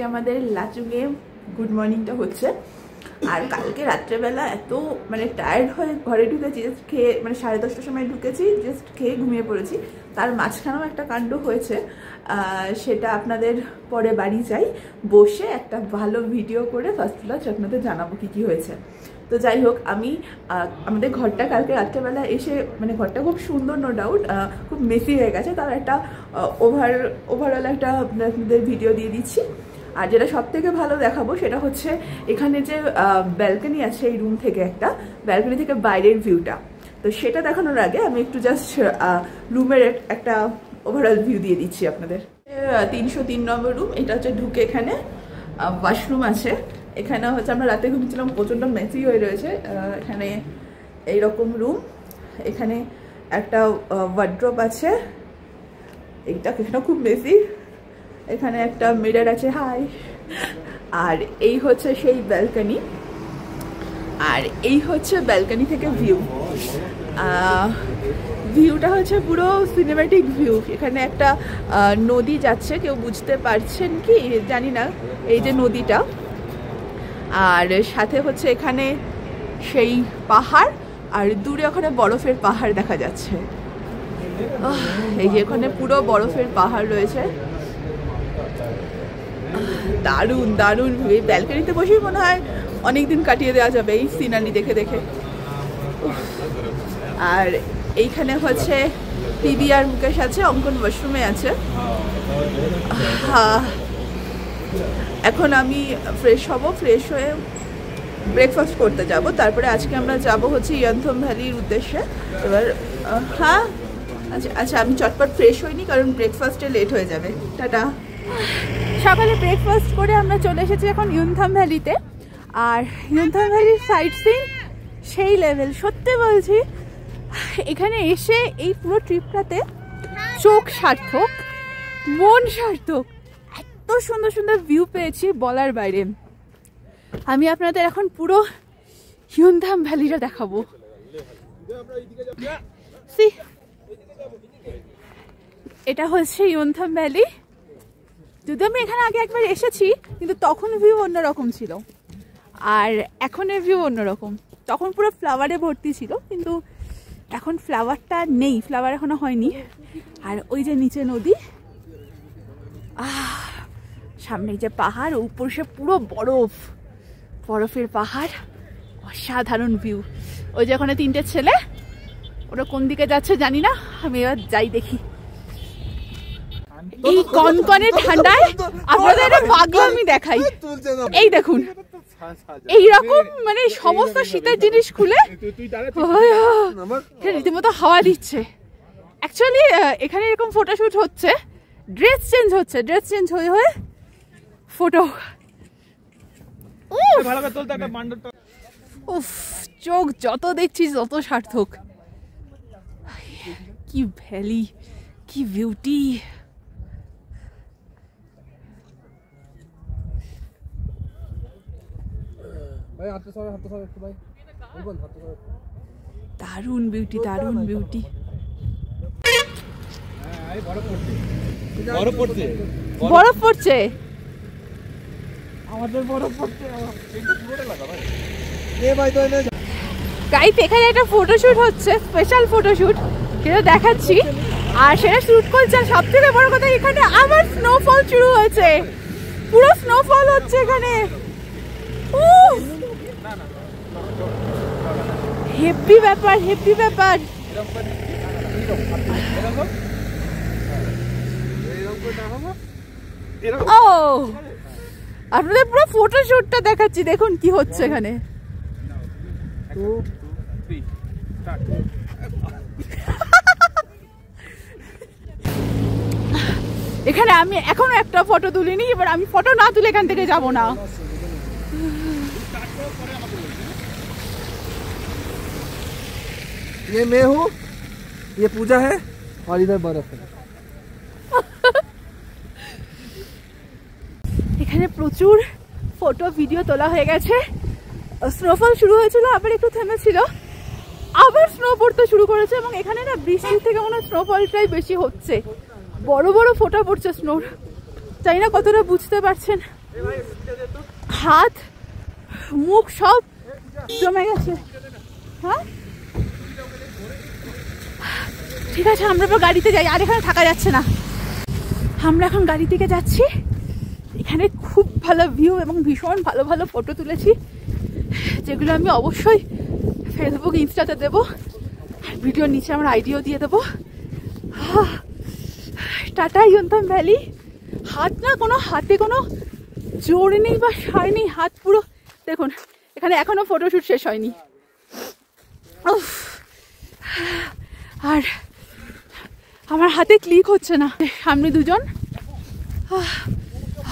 আমাদের লাচুংয়ে গুড মর্নিংটা হচ্ছে। আর কালকে রাত্রেবেলা এত মানে টায়ার্ড হয়ে ঘরে ঢুকেছি, জাস্ট খেয়ে মানে 10:30টার সময় ঢুকেছি, জাস্ট খেয়ে ঘুমিয়ে পড়েছি। তার মাঝখানেও একটা কাণ্ড হয়েছে, সেটা আপনাদের পরে বাড়ি যাই বসে একটা ভালো ভিডিও করে ফার্স্ট ক্লাস আপনাদের জানাবো কি হয়েছে। তো যাই হোক, আমি আমাদের ঘরটা কালকে রাত্রেবেলা এসে মানে ঘরটা খুব সুন্দর, নো ডাউট, খুব মেসি হয়ে গেছে। তার একটা ওভারঅল একটা আপনাদের ভিডিও দিয়ে দিচ্ছি। আর যেটা সব থেকে ভালো দেখাবো সেটা হচ্ছে এখানে যে ব্যালকনি আছে, এই রুম থেকে একটা ব্যালকনি থেকে বাইরের ভিউটা। তো সেটা দেখানোর আগে আমি একটু জাস্ট রুমের একটা ওভারঅল ভিউ দিয়ে দিচ্ছি আপনাদের। 303 নম্বর রুম, এটা হচ্ছে ঢুকে এখানে ওয়াশরুম আছে। এখানে হচ্ছে আমরা রাতে ঘুমিয়েছিলাম, প্রচণ্ড মেসি হয়ে রয়েছে। এখানে এইরকম রুম, এখানে একটা ওয়ার্ড্রপ আছে, এইটা এখানে খুব মেসি। এখানে একটা মিরর আছে, হাই। আর এই হচ্ছে সেই ব্যালকনি, আর এই হচ্ছে ব্যালকনি থেকে ভিউটা হচ্ছে পুরো সিনেম্যাটিক ভিউ। এখানে একটা নদী যাচ্ছে, কেউ বুঝতে পারছেন কি জানি না, এই যে নদীটা। আর সাথে হচ্ছে এখানে সেই পাহাড়, আর দূরে ওখানে বরফের পাহাড় দেখা যাচ্ছে। এই যে এখানে পুরো বরফের পাহাড় রয়েছে, দারুণ দারুণ। এই ব্যালকনিতে বসেই মনে হয় অনেকদিন কাটিয়ে দেওয়া যাবে এই সিনারি দেখে দেখে। আর এইখানে হচ্ছে পিবি আর মুকেশ আছে, অঙ্কন ওয়াশরুমে আছে। এখন আমি ফ্রেশ হব, ফ্রেশ হয়ে ব্রেকফাস্ট করতে যাব। তারপরে আজকে আমরা যাব হচ্ছে ইয়ন্থম ভ্যালির উদ্দেশ্যে। এবার হ্যাঁ আচ্ছা আমি চটপট ফ্রেশ হইনি, কারণ ব্রেকফাস্টে লেট হয়ে যাবে। টাটা। সকালে ব্রেকফাস্ট করে আমরা চলে এসেছি এখন ইয়ন্থম ভ্যালিতে। আর ইয়ন্থম ভ্যালির সাইট সিন সেই লেভেল, সত্যি বলছি। এখানে এসে এই পুরো ট্রিপটাতে চোখ সার্থক, মন সার্থক। এত সুন্দর সুন্দর ভিউ পেয়েছি বলার বাইরে। আমি আপনাদের এখন পুরো ইয়ন্থম ভ্যালিটা দেখাবো। এটা হচ্ছে ইয়ন্থম ভ্যালি। যদি আমি এখানে আগে একবার এসেছি, কিন্তু তখন ভিউ অন্যরকম ছিল, আর এখনের ভিউ অন্যরকম। তখন পুরো ফ্লাওয়ারে ভর্তি ছিল, কিন্তু এখন ফ্লাওয়ারটা নেই, ফ্লাওয়ার এখনো হয়নি। আর ওই যে নিচে নদী, সামনে যে পাহাড়, উপর সে পুরো বরফ, বরফের পাহাড়, অসাধারণ ভিউ। ওই যে ওখানে 3টে ছেলে, ওরা কোন দিকে যাচ্ছে জানি না, আমি এবার যাই দেখি। এই কনকনে ঠান্ডায় আপনাদের একটা পাগলামি দেখাই। এই দেখুন, এইরকম মানে সমস্ত শীতের জিনিস খুলে রীতিমতো হাওয়া দিচ্ছে। অ্যাকচুয়ালি এখানে এরকম ফটোশুট হচ্ছে, ড্রেস চেঞ্জ হচ্ছে, ড্রেস চেঞ্জ হয়ে হয়ে ফটো। উফ, চোখ যত দেখছিস তত সার্থক। কি ভ্যালি, কি বিউটি। দারুণ বিউটি, দারুণ বিউটি। বরফ পড়ছে, আমাদের বরফ পড়ছে। গাইস, এখানে একটা ফটোশুট হচ্ছে, স্পেশাল ফটোশুট, সেটা দেখাচ্ছি। আর সেটা শুট করছে, আর সব থেকে বড় কথা এখানে আবার স্নোফল শুরু হয়েছে, পুরো স্নোফল হচ্ছে এখানে। হেভি ব্যাপার, হেভি ব্যাপার। ও, আপনাদের পুরো ফটোশুটটা দেখাচ্ছি, দেখুন কি হচ্ছে এখানে। এখানে আমি এখনো একটা ফটো তুলিনি, এবার আমি ফটো না তুলে এখান থেকে যাব না। ये मैं हूँ, ये पूजा है, और इधर बर्फ है। এখানে প্রচুর ফটো ভিডিও তোলা হয়ে গেছে। স্নোফল শুরু হয়েছিল, আবার একটু থেমেছিল, আবার স্নো পড়তে শুরু করেছে। এবং এখানে না বৃষ্টির থেকে মনে হয় স্নোফলটাই বেশি হচ্ছে, বড় বড় ফোঁটা পড়ছে স্নোর। জানি না কতটা বুঝতে পারছেন। হাত মুখ সব জমে গেছে। হ্যাঁ ঠিক আছে, আমরা এবার গাড়িতে যাই, আর এখানে থাকা যাচ্ছে না। আমরা এখন গাড়ি থেকে যাচ্ছি। এখানে খুব ভালো ভিউ এবং ভীষণ ভালো ভালো ফটো তুলেছি, যেগুলো আমি অবশ্যই ফেসবুক ইনস্টাতে দেবো, ভিডিওর নিচে আমার আইডিও দিয়ে দেবো। Tata Yumthang valley. হাত না, কোনো হাতে কোনো জোর নেই বা সার নেই, হাত পুরো দেখুন। এখানে এখনো ফটোশুট শেষ হয়নি। আর আমার হাতে ক্লিক হচ্ছে না। সামনে দুজন,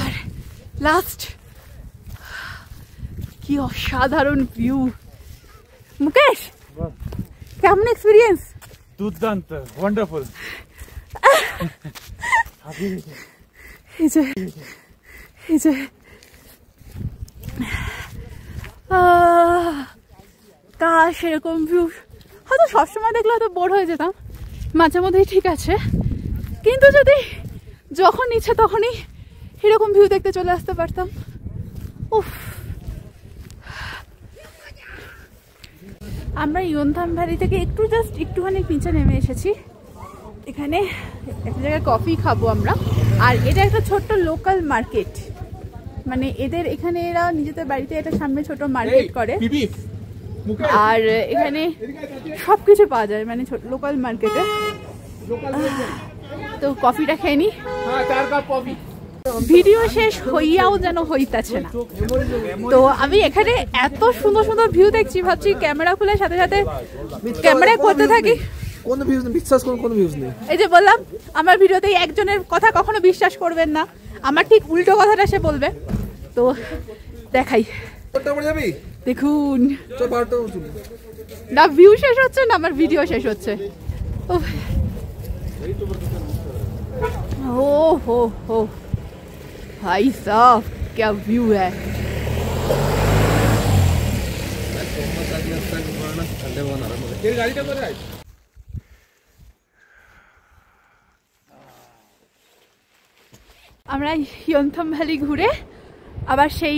আর লাস্ট কি অসাধারণ ভিউ। মুকেশ, কেমন এক্সপিরিয়েন্স? দুর্দান্ত, ওয়ান্ডারফুল। এই যে কাশ এরকম ভিউ হয়তো সবসময় দেখলে হয়তো বোর হয়ে যেতাম, মাঝে মধ্যেই ঠিক আছে, কিন্তু যদি যখন ইচ্ছে তখনই এরকম ভিউ দেখতে চলে আসতে পারতাম। উফ, আমরা ইয়ন্থাম ভ্যালি থেকে একটুখানি নিচে নেমে এসেছি। এখানে একটা জায়গায় কফি খাবো আমরা। আর এটা একটা ছোট্ট লোকাল মার্কেট, মানে এদের এখানে এরা নিজেদের বাড়িতে একটা সামনে ছোট মার্কেট করে, আর এখানে সবকিছু পাওয়া যায় মানে লোকাল মার্কেটে। তো কফিটা খেয়ে নি, ভিডিও শেষ হইয়াও যেন হইতাছে না। তো আমি এখানে এত সুন্দর সুন্দর ভিউ দেখছি, ভাবছি ক্যামেরা খুলে সাথে সাথে ক্যামেরা করতে থাকি। কোনো ভিউজ নেই, বিশ্বাস করুন কোনো ভিউজ নেই। এই যে বললাম, আমার ভিডিওতে একজনের কথা কখনো বিশ্বাস করবেন না, আমার ঠিক উল্টো কথাটা সে বলবে। তো দেখাই, দেখুন না ভিউ শেষ হচ্ছে না আমার ভিডিও শেষ হচ্ছে। ओ हो भाई साहब क्या व्यू है। আমরা ইয়ন্থাম ভ্যালি ঘুরে আবার সেই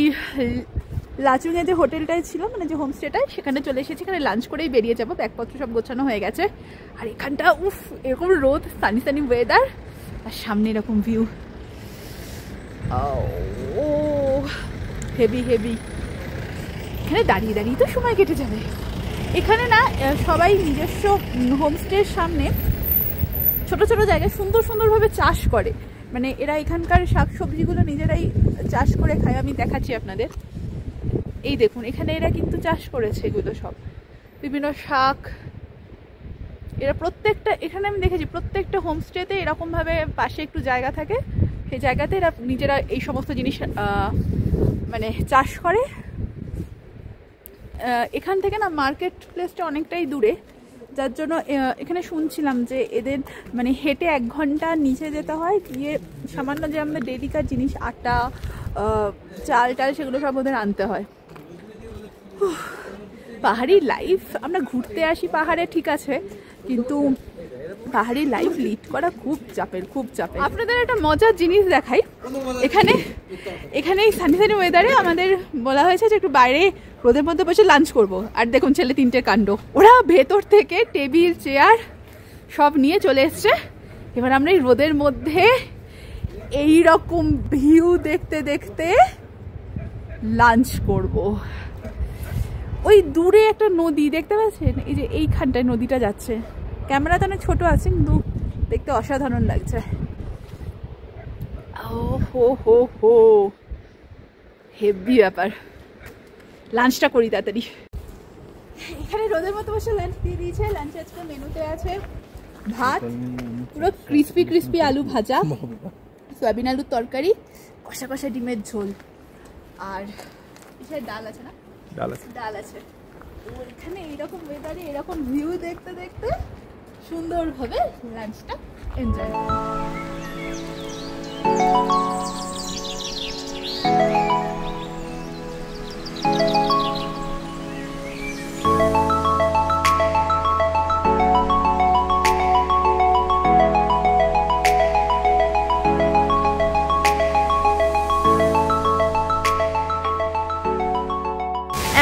লাচুংয়ে যে হোটেলটায় ছিল, মানে যে হোমস্টেটায়, সেখানে চলে এসেছি। এখানে লাঞ্চ করেই বেরিয়ে যাবো, ব্যাগপত্র সব গোছানো হয়ে গেছে। আর এখানটা উফ, এরকম রোদ, সানি সানি ওয়েদার, আর সামনে এরকম ভিউ, ও হেভি হেভি। এখানে দাঁড়িয়ে দাঁড়িয়ে তো সময় কেটে যাবে। এখানে না সবাই নিজস্ব হোমস্টের সামনে ছোট ছোট জায়গায় সুন্দর সুন্দরভাবে চাষ করে, মানে এরা এখানকার শাকসবজিগুলো নিজেরাই চাষ করে খায়। আমি দেখাচ্ছি আপনাদের, এই দেখুন এখানে এরা কিন্তু চাষ করেছে এগুলো সব, বিভিন্ন শাক। এরা প্রত্যেকটা, এখানে আমি দেখেছি প্রত্যেকটা হোমস্টেতে এরকমভাবে পাশে একটু জায়গা থাকে, সেই জায়গাতে এরা নিজেরা এই সমস্ত জিনিস মানে চাষ করে। এখান থেকে না মার্কেট প্লেসটা অনেকটাই দূরে, যার জন্য এখানে শুনছিলাম যে এদের মানে হেঁটে 1 ঘন্টা নিচে যেতে হয়, গিয়ে সামান্য যে আমাদের ডেলিকার জিনিস, আটা, চাল টাল, সেগুলো সব ওদের আনতে হয়। পাহাড়ি লাইফ, আমরা ঘুরতে আসি পাহাড়ে ঠিক আছে, কিন্তু পাহাড়ি লাইফ লিড করা খুব চাপের, খুব চাপের। আপনাদের একটা মজার জিনিস দেখাই। এখানে এই সানি সানি ওয়েদারে আমাদের বলা হয়েছে যে একটু বাইরে রোদের মধ্যে বসে লাঞ্চ করব। আর দেখুন ছেলে 3টে কাণ্ড, ওরা ভেতর থেকে টেবিল চেয়ার সব নিয়ে চলে এসছে। এবার আমরা এই রোদের মধ্যে এই রকম ভিউ দেখতে দেখতে লাঞ্চ করব। ওই দূরে একটা নদী দেখতে পাচ্ছেন, এই যে এইখানটায় নদীটা যাচ্ছে। ক্যামেরাতে অনেক ছোট আছে, কিন্তু দেখতে অসাধারণ লাগছে। ও হো হো হো, হেভি ব্যাপার। লাঞ্চটা করি তাড়াতাড়ি। এখানে রোদের মতো বসে লাঞ্চ দিয়ে দিয়েছে। লাঞ্চ আজকে মেনুতে আছে ভাত, পুরো ক্রিস্পি ক্রিস্পি আলু ভাজা, সয়াবিন আলুর তরকারি, কষা কষা ডিমের ঝোল, আর ডাল আছে না, ডাল আছে। এখানে এইরকম ওয়েদারে এরকম ভিউ দেখতে দেখতে সুন্দরভাবে লাঞ্চটা এনজয়।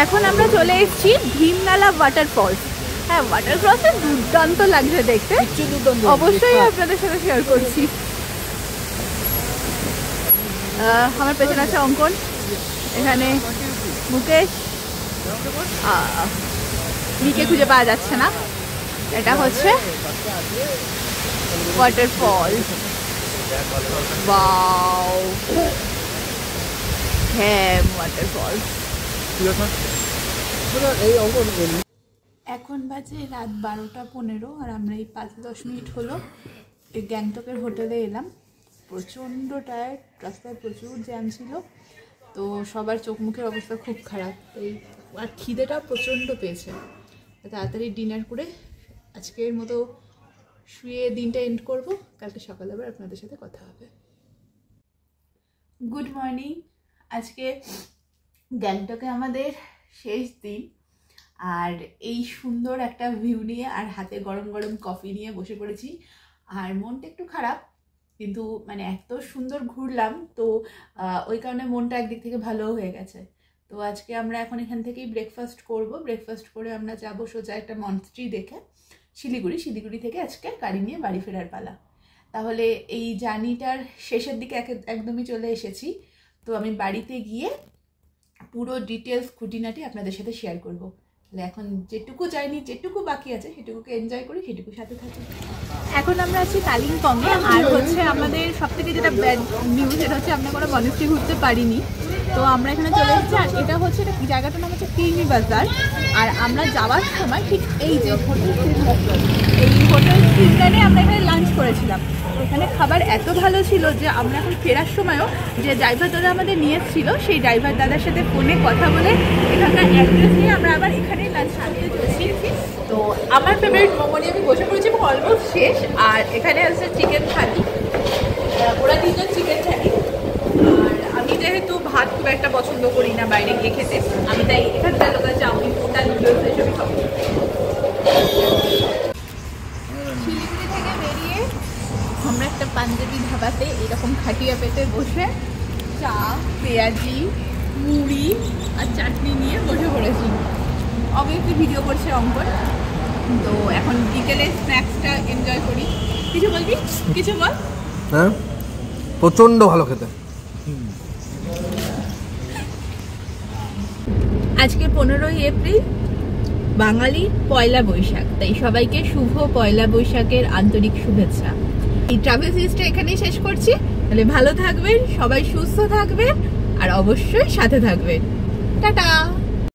এখন আমরা চলে এসেছি ভীমনালা ওয়াটারফলস। হ্যাঁ, ওয়াটারফলসে দুর্দান্ত লাগছে দেখতে, অবশ্যই আপনাদের সাথে শেয়ার করছি। আমার পেছনে আছে অঙ্কন, এখানে মুকেশ, মিকে খুঁজে পাওয়া যাচ্ছে না। এটা হচ্ছে ওয়াটারফল। ওয়াও, হ্যাঁ ওয়াটারফল। এখন বাজে রাত 12:15 আর আমরা এই 5-10 মিনিট হলো এই গ্যাংটকের হোটেলে এলাম। প্রচণ্ড টায়ার্ড, রাস্তায় প্রচুর জ্যাম ছিল, তো সবার চোখ মুখের অবস্থা খুব খারাপ, এই আর খিদেটা প্রচণ্ড পেয়েছে। তাড়াতাড়ি ডিনার করে আজকের মতো শুয়ে দিনটা এন্ড করব, কালকে সকালে আবার আপনাদের সাথে কথা হবে। Good morning. আজকে গ্যাংটকে আমাদের শেষ দিন, আর এই সুন্দর একটা ভিউ নিয়ে আর হাতে গরম গরম কফি নিয়ে বসে পড়েছি। আর মনটা একটু খারাপ, কিন্তু মানে এত সুন্দর ঘুরলাম তো ওই কারণে মনটা একদিক থেকে ভালোও হয়ে গেছে। তো আজকে আমরা এখন এখান থেকেই ব্রেকফাস্ট করব। ব্রেকফাস্ট করে আমরা যাবো সোজা একটা মন্ত্রী দেখে শিলিগুড়ি থেকে আজকে গাড়ি নিয়ে বাড়ি ফেরার পালা। তাহলে এই জার্নিটার শেষের দিকে একদমই চলে এসেছি। তো আমি বাড়িতে গিয়ে পুরো ডিটেলস খুঁটিনাটি আপনাদের সাথে শেয়ার করব। তাহলে এখন যেটুকু যাইনি, যেটুকু বাকি আছে সেটুকুকে এনজয় করি, সেটুকু সাথে থাকি। এখন আমরা আছি কালিম্পংয়ে, আর হচ্ছে আমাদের সব থেকে যেটা ব্যাড নিউজ সেটা হচ্ছে আমরা কোনো মনেস্ট্রি ঘুরতে পারিনি। তো আমরা এখানে চলে এসেছি, আর এটা হচ্ছে জায়গাটার নাম হচ্ছে কিলমি বাজার। আর আমরা যাওয়ার সময় ঠিক এই যে হোটেল স্ট্রিটে আমরা এখানে লাঞ্চ করেছিলাম। এখানে খাবার এত ভালো ছিল যে আমরা এখন ফেরার সময়ও যে ড্রাইভার দাদা আমাদের নিয়ে এসেছিলো সেই ড্রাইভার দাদার সাথে ফোনে কথা বলে এখানকার অ্যাড্রেস নিয়ে আমরা আবার এখানেই লাঞ্চ করতে চলেছি। তো আমার ফেভারিট মোমো নিয়ে আমি বসে পড়েছি, অলমোস্ট শেষ। আর এখানে আছে চিকেন থালি, ওরা 3জন চিকেন থালি। আর আমি যেহেতু ভাত খুব একটা পছন্দ করি না বাইরে গিয়ে খেতে, আমি তাই এখানকার লোকের চাউমিন, পোটা, নুডলস এসবই খাবো। শিলিগুড়ি থেকে বেরিয়ে আমরা একটা পাঞ্জাবি ধাবাতে এরকম খাটিয়া পেতে বসে চা, পেঁয়াজি, মুড়ি আর চাটনি নিয়ে বসে পড়েছি। অবভিয়াসলি ভিডিও করছে অঙ্কন। তো এখন বিকেলে স্ন্যাক্সটা এনজয় করি। কিছু বলবি? কিছু বল। হ্যাঁ, প্রচণ্ড ভালো খেতে। আজকে 15ই এপ্রিল, বাঙালি পয়লা বৈশাখ, তাই সবাইকে শুভ পয়লা বৈশাখের আন্তরিক শুভেচ্ছা। এই ট্রাভেল সিরিজটা এখানেই শেষ করছি। তাহলে ভালো থাকবেন, সবাই সুস্থ থাকবেন, আর অবশ্যই সাথে থাকবেন। টাটা।